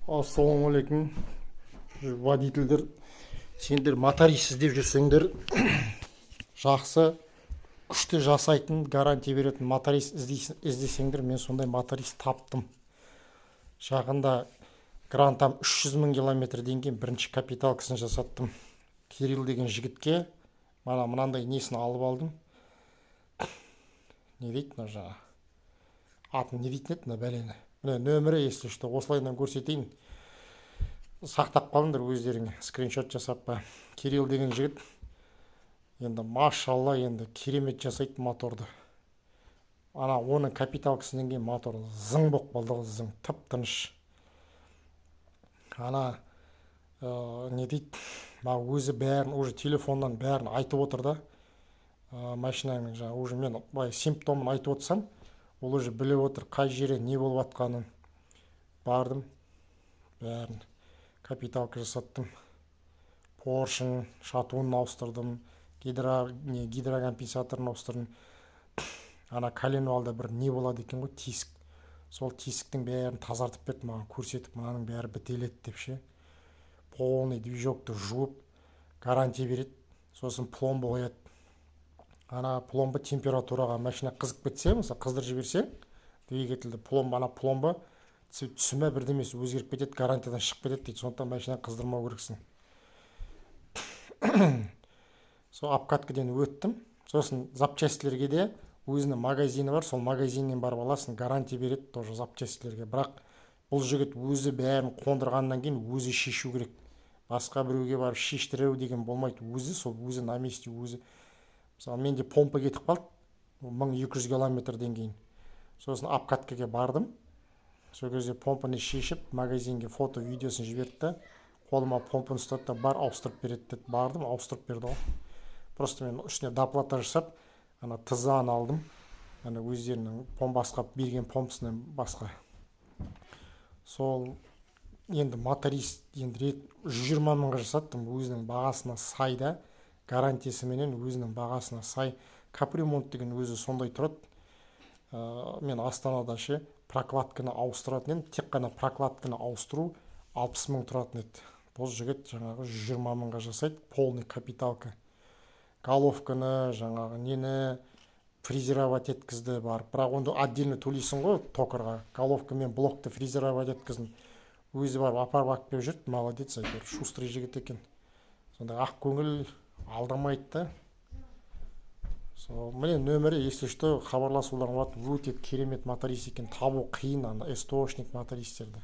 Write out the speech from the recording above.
Ассалаумағалейкум водительдер, сендер моторист іздеп жүрсеңдер, жақсы күшті жасайтын гарантия беретін моторист іздесеңдер, мен сондай моторист таптым. Жақында грантам 300 000 километрден кейін бірінші капиталкасын жасаттым. Кирилл деген жігітке мынандай несін алып алдым. Не дейді мына жаңа атын не дейтін еді мына бәлені, міне нөмірі, если что осылайынан көрсетейін, сақтап қалыңдар өздеріңе, скриншот жасап па. Кирилл деген жігіт енді машалла, енді керемет жасайды моторды. Ана оның капиталкасынан кейін мотор зың болып қалды, зың, тып тыныш. Ана не дейді, өзі бәрін уже телефоннан бәрін айтып отыр да. Машинаның жаңа уже мен былай симптомын айтып отырсам, ол уже біліп отыр қай жері не болып жатқанын. Бардым, бәрін капиталка жасаттым. Поршын, шатуын ауыстырдым, гидрокомпенсаторын ауыстырдым. Ана коленвалда бір не болады екен ғой, тесік. Сол тесіктің бәрін тазартып берді, маған көрсетіп, мынаның бәрі бітеледі деп ше. Полный движокты жуып, гарантия береді. Сосын пломба қояды. Ана пломба температураға машина қызып кетсе, мысалы қыздырып жіберсең, двигательді ана пломба түсіме бірдемесі өзгеріп кетеді, гарантиядан шығып кетеді дейді. Сондықтан машина қыздырмау керексің. Сол обкаткіден өттім. Сосын запчастьлерге де өзінің магазині бар, сол магазиннен барып аласың, гарантия береді тоже запчастьлерге. Бірақ бұл жігіт өзі бәрін қондырғаннан кейін өзі шешу керек. Басқа біреуге барып шештіру деген болмайды. Өзі на месте, өзі. Мысалы, менде помпа кетіп қалды 1200 километрден кейін. Сосын обкаткаға бардым. Сол кезде помпаны шешіп, магазинге фото, видеосын жіберді. Қолыма помпаны ұстатты, бар ауыстырып береді деді. Бардым, ауыстырып берді ғой. Просто мен үстіне доплата жасап, ана тызан алдым. Ана өздерінің басқа берген помпасынан басқа. Сол енді моторист енді 120 000-ға жасаттым, өзінің бағасына сай да, гарантиясы менен өзінің бағасына сай. Капремонт деген өзі сондай тұрады. Мен Астанада ше прокладканы ауыстыратын едім, тек қана прокладканы ауыстыру 60 000 тұратын еді. Бұл жігіт жаңағы 120 000-ға жасайды, полный капиталка. Головканы, жаңағы нені фрезеровать еткізді барып. Бірақ онда отдельно төлейсің ғой токарға. Головка мен блокты фрезеровать еткіздің. Өзі барып апарып алып жүрді, молодец, айтыр, шустрый жігіт екен. Сондай ақ көңіл, алдамайды да. Міне нөмірі, если что, хабарласуларың болады. Өте керемет моторист екен, табу қиын, ана СТОшник мотористерді.